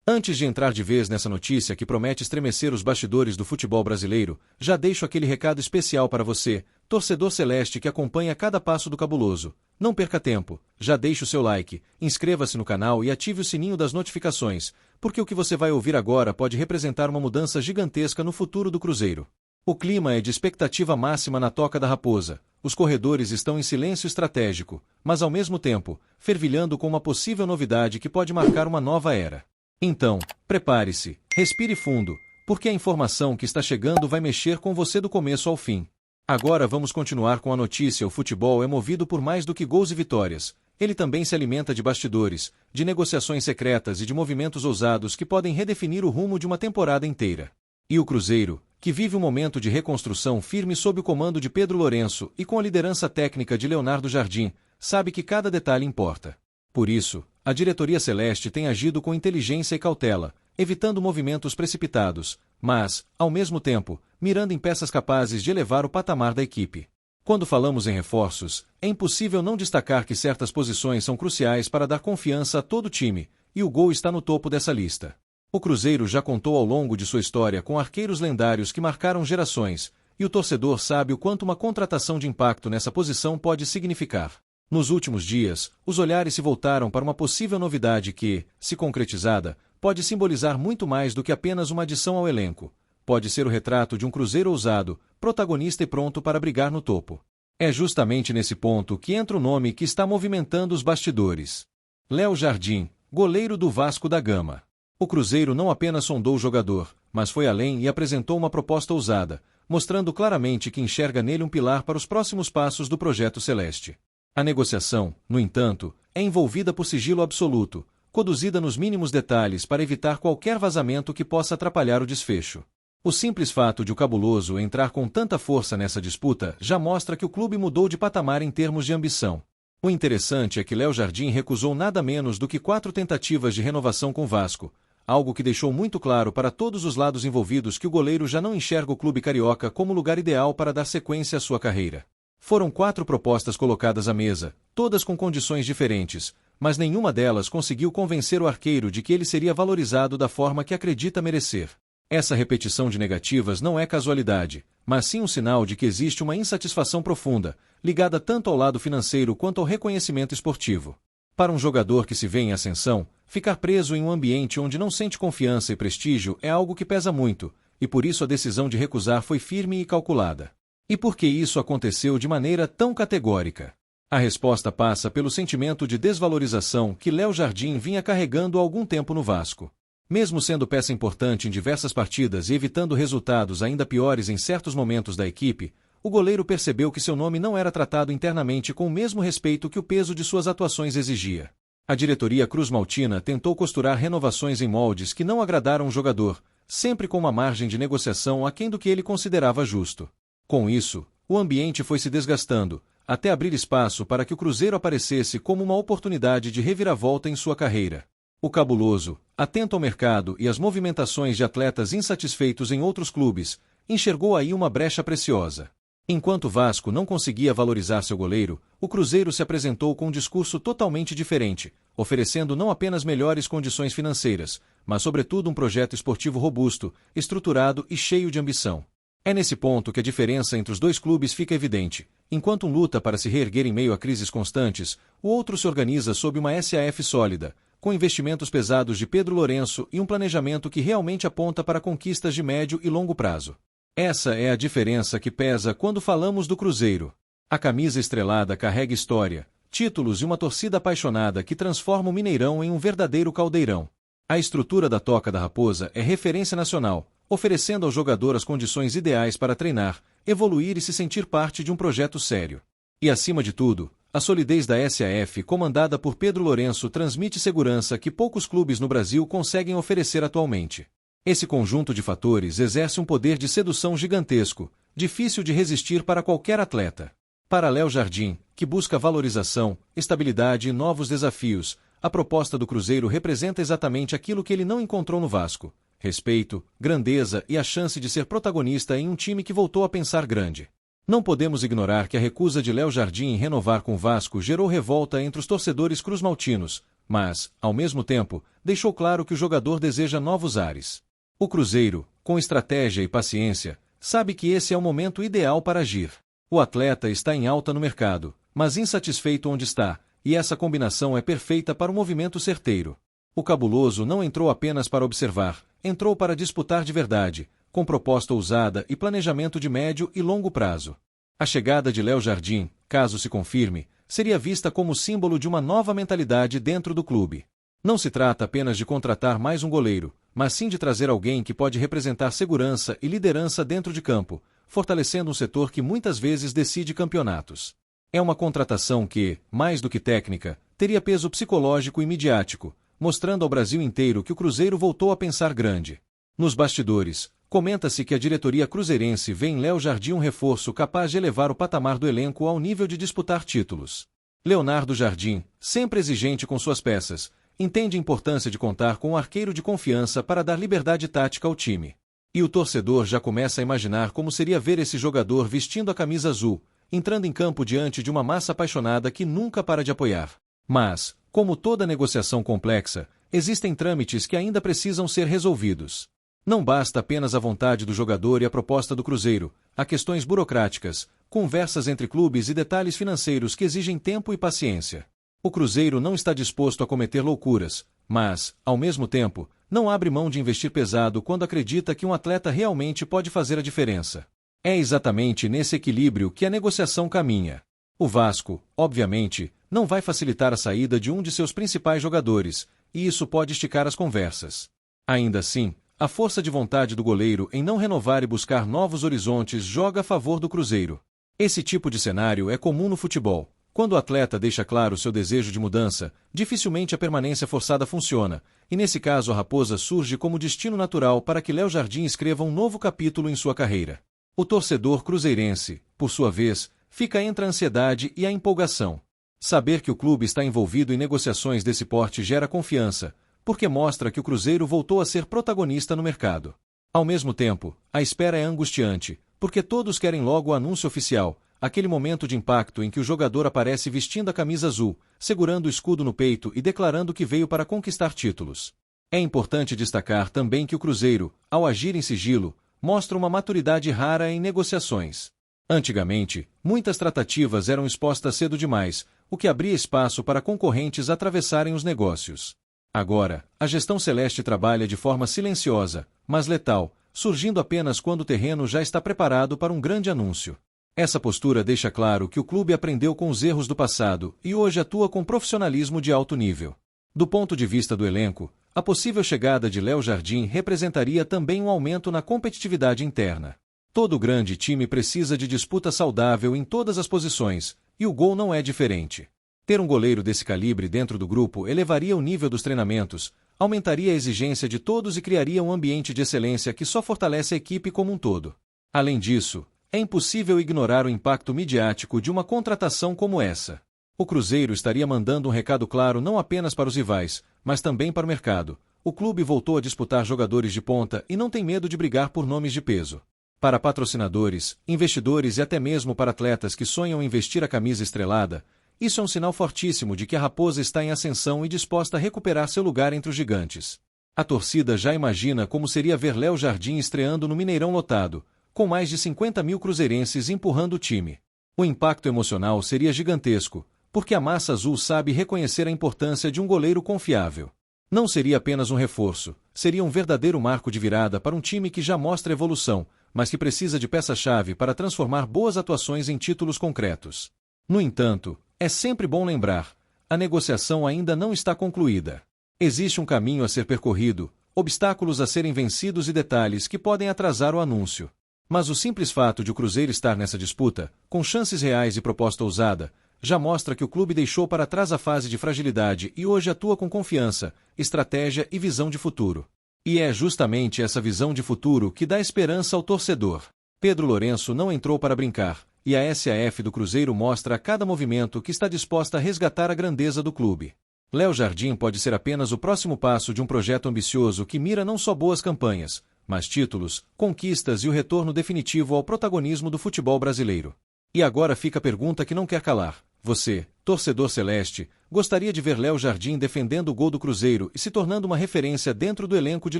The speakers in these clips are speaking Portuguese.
Antes de entrar de vez nessa notícia que promete estremecer os bastidores do futebol brasileiro, já deixo aquele recado especial para você, torcedor celeste que acompanha cada passo do Cabuloso. Não perca tempo, já deixe o seu like, inscreva-se no canal e ative o sininho das notificações, porque o que você vai ouvir agora pode representar uma mudança gigantesca no futuro do Cruzeiro. O clima é de expectativa máxima na Toca da Raposa. Os corredores estão em silêncio estratégico, mas ao mesmo tempo, fervilhando com uma possível novidade que pode marcar uma nova era. Então, prepare-se, respire fundo, porque a informação que está chegando vai mexer com você do começo ao fim. Agora vamos continuar com a notícia. O futebol é movido por mais do que gols e vitórias. Ele também se alimenta de bastidores, de negociações secretas e de movimentos ousados que podem redefinir o rumo de uma temporada inteira. E o Cruzeiro, que vive um momento de reconstrução firme sob o comando de Pedro Lourenço e com a liderança técnica de Leonardo Jardim, sabe que cada detalhe importa. Por isso, a diretoria celeste tem agido com inteligência e cautela, evitando movimentos precipitados, mas, ao mesmo tempo, mirando em peças capazes de elevar o patamar da equipe. Quando falamos em reforços, é impossível não destacar que certas posições são cruciais para dar confiança a todo o time, e o gol está no topo dessa lista. O Cruzeiro já contou ao longo de sua história com arqueiros lendários que marcaram gerações, e o torcedor sabe o quanto uma contratação de impacto nessa posição pode significar. Nos últimos dias, os olhares se voltaram para uma possível novidade que, se concretizada, pode simbolizar muito mais do que apenas uma adição ao elenco. Pode ser o retrato de um Cruzeiro ousado, protagonista e pronto para brigar no topo. É justamente nesse ponto que entra o nome que está movimentando os bastidores. Léo Jardim, goleiro do Vasco da Gama. O Cruzeiro não apenas sondou o jogador, mas foi além e apresentou uma proposta ousada, mostrando claramente que enxerga nele um pilar para os próximos passos do projeto celeste. A negociação, no entanto, é envolvida por sigilo absoluto, conduzida nos mínimos detalhes para evitar qualquer vazamento que possa atrapalhar o desfecho. O simples fato de o Cabuloso entrar com tanta força nessa disputa já mostra que o clube mudou de patamar em termos de ambição. O interessante é que Léo Jardim recusou nada menos do que 4 tentativas de renovação com o Vasco, algo que deixou muito claro para todos os lados envolvidos que o goleiro já não enxerga o clube carioca como lugar ideal para dar sequência à sua carreira. Foram 4 propostas colocadas à mesa, todas com condições diferentes, mas nenhuma delas conseguiu convencer o arqueiro de que ele seria valorizado da forma que acredita merecer. Essa repetição de negativas não é casualidade, mas sim um sinal de que existe uma insatisfação profunda, ligada tanto ao lado financeiro quanto ao reconhecimento esportivo. Para um jogador que se vê em ascensão, ficar preso em um ambiente onde não sente confiança e prestígio é algo que pesa muito, e por isso a decisão de recusar foi firme e calculada. E por que isso aconteceu de maneira tão categórica? A resposta passa pelo sentimento de desvalorização que Léo Jardim vinha carregando há algum tempo no Vasco. Mesmo sendo peça importante em diversas partidas e evitando resultados ainda piores em certos momentos da equipe, o goleiro percebeu que seu nome não era tratado internamente com o mesmo respeito que o peso de suas atuações exigia. A diretoria cruzmaltina tentou costurar renovações em moldes que não agradaram o jogador, sempre com uma margem de negociação aquém do que ele considerava justo. Com isso, o ambiente foi se desgastando, até abrir espaço para que o Cruzeiro aparecesse como uma oportunidade de reviravolta em sua carreira. O Cabuloso, atento ao mercado e às movimentações de atletas insatisfeitos em outros clubes, enxergou aí uma brecha preciosa. Enquanto o Vasco não conseguia valorizar seu goleiro, o Cruzeiro se apresentou com um discurso totalmente diferente, oferecendo não apenas melhores condições financeiras, mas sobretudo um projeto esportivo robusto, estruturado e cheio de ambição. É nesse ponto que a diferença entre os dois clubes fica evidente. Enquanto um luta para se reerguer em meio a crises constantes, o outro se organiza sob uma SAF sólida, com investimentos pesados de Pedro Lourenço e um planejamento que realmente aponta para conquistas de médio e longo prazo. Essa é a diferença que pesa quando falamos do Cruzeiro. A camisa estrelada carrega história, títulos e uma torcida apaixonada que transforma o Mineirão em um verdadeiro caldeirão. A estrutura da Toca da Raposa é referência nacional, oferecendo ao jogador as condições ideais para treinar, evoluir e se sentir parte de um projeto sério. E acima de tudo, a solidez da SAF comandada por Pedro Lourenço transmite segurança que poucos clubes no Brasil conseguem oferecer atualmente. Esse conjunto de fatores exerce um poder de sedução gigantesco, difícil de resistir para qualquer atleta. Para Léo Jardim, que busca valorização, estabilidade e novos desafios, a proposta do Cruzeiro representa exatamente aquilo que ele não encontrou no Vasco: respeito, grandeza e a chance de ser protagonista em um time que voltou a pensar grande. Não podemos ignorar que a recusa de Léo Jardim em renovar com o Vasco gerou revolta entre os torcedores cruzmaltinos, mas, ao mesmo tempo, deixou claro que o jogador deseja novos ares. O Cruzeiro, com estratégia e paciência, sabe que esse é o momento ideal para agir. O atleta está em alta no mercado, mas insatisfeito onde está, e essa combinação é perfeita para um movimento certeiro. O cabuloso não entrou apenas para observar, entrou para disputar de verdade, com proposta ousada e planejamento de médio e longo prazo. A chegada de Léo Jardim, caso se confirme, seria vista como símbolo de uma nova mentalidade dentro do clube. Não se trata apenas de contratar mais um goleiro, mas sim de trazer alguém que pode representar segurança e liderança dentro de campo, fortalecendo um setor que muitas vezes decide campeonatos. É uma contratação que, mais do que técnica, teria peso psicológico e midiático, mostrando ao Brasil inteiro que o Cruzeiro voltou a pensar grande. Nos bastidores, comenta-se que a diretoria cruzeirense vê em Léo Jardim um reforço capaz de elevar o patamar do elenco ao nível de disputar títulos. Leonardo Jardim, sempre exigente com suas peças, entende a importância de contar com um arqueiro de confiança para dar liberdade tática ao time. E o torcedor já começa a imaginar como seria ver esse jogador vestindo a camisa azul, entrando em campo diante de uma massa apaixonada que nunca para de apoiar. Mas, como toda negociação complexa, existem trâmites que ainda precisam ser resolvidos. Não basta apenas a vontade do jogador e a proposta do Cruzeiro, há questões burocráticas, conversas entre clubes e detalhes financeiros que exigem tempo e paciência. O Cruzeiro não está disposto a cometer loucuras, mas, ao mesmo tempo, não abre mão de investir pesado quando acredita que um atleta realmente pode fazer a diferença. É exatamente nesse equilíbrio que a negociação caminha. O Vasco, obviamente, não vai facilitar a saída de um de seus principais jogadores, e isso pode esticar as conversas. Ainda assim, a força de vontade do goleiro em não renovar e buscar novos horizontes joga a favor do Cruzeiro. Esse tipo de cenário é comum no futebol. Quando o atleta deixa claro seu desejo de mudança, dificilmente a permanência forçada funciona, e nesse caso a Raposa surge como destino natural para que Léo Jardim escreva um novo capítulo em sua carreira. O torcedor cruzeirense, por sua vez, fica entre a ansiedade e a empolgação. Saber que o clube está envolvido em negociações desse porte gera confiança, porque mostra que o Cruzeiro voltou a ser protagonista no mercado. Ao mesmo tempo, a espera é angustiante, porque todos querem logo o anúncio oficial, aquele momento de impacto em que o jogador aparece vestindo a camisa azul, segurando o escudo no peito e declarando que veio para conquistar títulos. É importante destacar também que o Cruzeiro, ao agir em sigilo, mostra uma maturidade rara em negociações. Antigamente, muitas tratativas eram expostas cedo demais, o que abria espaço para concorrentes atravessarem os negócios. Agora, a gestão celeste trabalha de forma silenciosa, mas letal, surgindo apenas quando o terreno já está preparado para um grande anúncio. Essa postura deixa claro que o clube aprendeu com os erros do passado e hoje atua com profissionalismo de alto nível. Do ponto de vista do elenco, a possível chegada de Léo Jardim representaria também um aumento na competitividade interna. Todo grande time precisa de disputa saudável em todas as posições, e o gol não é diferente. Ter um goleiro desse calibre dentro do grupo elevaria o nível dos treinamentos, aumentaria a exigência de todos e criaria um ambiente de excelência que só fortalece a equipe como um todo. Além disso, é impossível ignorar o impacto midiático de uma contratação como essa. O Cruzeiro estaria mandando um recado claro não apenas para os rivais, mas também para o mercado. O clube voltou a disputar jogadores de ponta e não tem medo de brigar por nomes de peso. Para patrocinadores, investidores e até mesmo para atletas que sonham em vestir a camisa estrelada, isso é um sinal fortíssimo de que a Raposa está em ascensão e disposta a recuperar seu lugar entre os gigantes. A torcida já imagina como seria ver Léo Jardim estreando no Mineirão lotado, com mais de 50 mil cruzeirenses empurrando o time. O impacto emocional seria gigantesco, porque a massa azul sabe reconhecer a importância de um goleiro confiável. Não seria apenas um reforço, seria um verdadeiro marco de virada para um time que já mostra evolução, mas que precisa de peça-chave para transformar boas atuações em títulos concretos. No entanto, é sempre bom lembrar, a negociação ainda não está concluída. Existe um caminho a ser percorrido, obstáculos a serem vencidos e detalhes que podem atrasar o anúncio. Mas o simples fato de o Cruzeiro estar nessa disputa, com chances reais e proposta ousada, já mostra que o clube deixou para trás a fase de fragilidade e hoje atua com confiança, estratégia e visão de futuro. E é justamente essa visão de futuro que dá esperança ao torcedor. Pedro Lourenço não entrou para brincar, e a SAF do Cruzeiro mostra a cada movimento que está disposta a resgatar a grandeza do clube. Léo Jardim pode ser apenas o próximo passo de um projeto ambicioso que mira não só boas campanhas, mas títulos, conquistas e o retorno definitivo ao protagonismo do futebol brasileiro. E agora fica a pergunta que não quer calar. Você, torcedor celeste, gostaria de ver Léo Jardim defendendo o gol do Cruzeiro e se tornando uma referência dentro do elenco de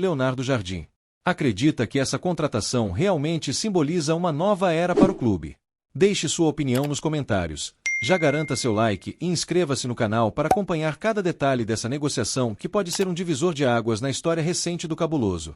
Leonardo Jardim. Acredita que essa contratação realmente simboliza uma nova era para o clube? Deixe sua opinião nos comentários. Já garanta seu like e inscreva-se no canal para acompanhar cada detalhe dessa negociação que pode ser um divisor de águas na história recente do Cabuloso.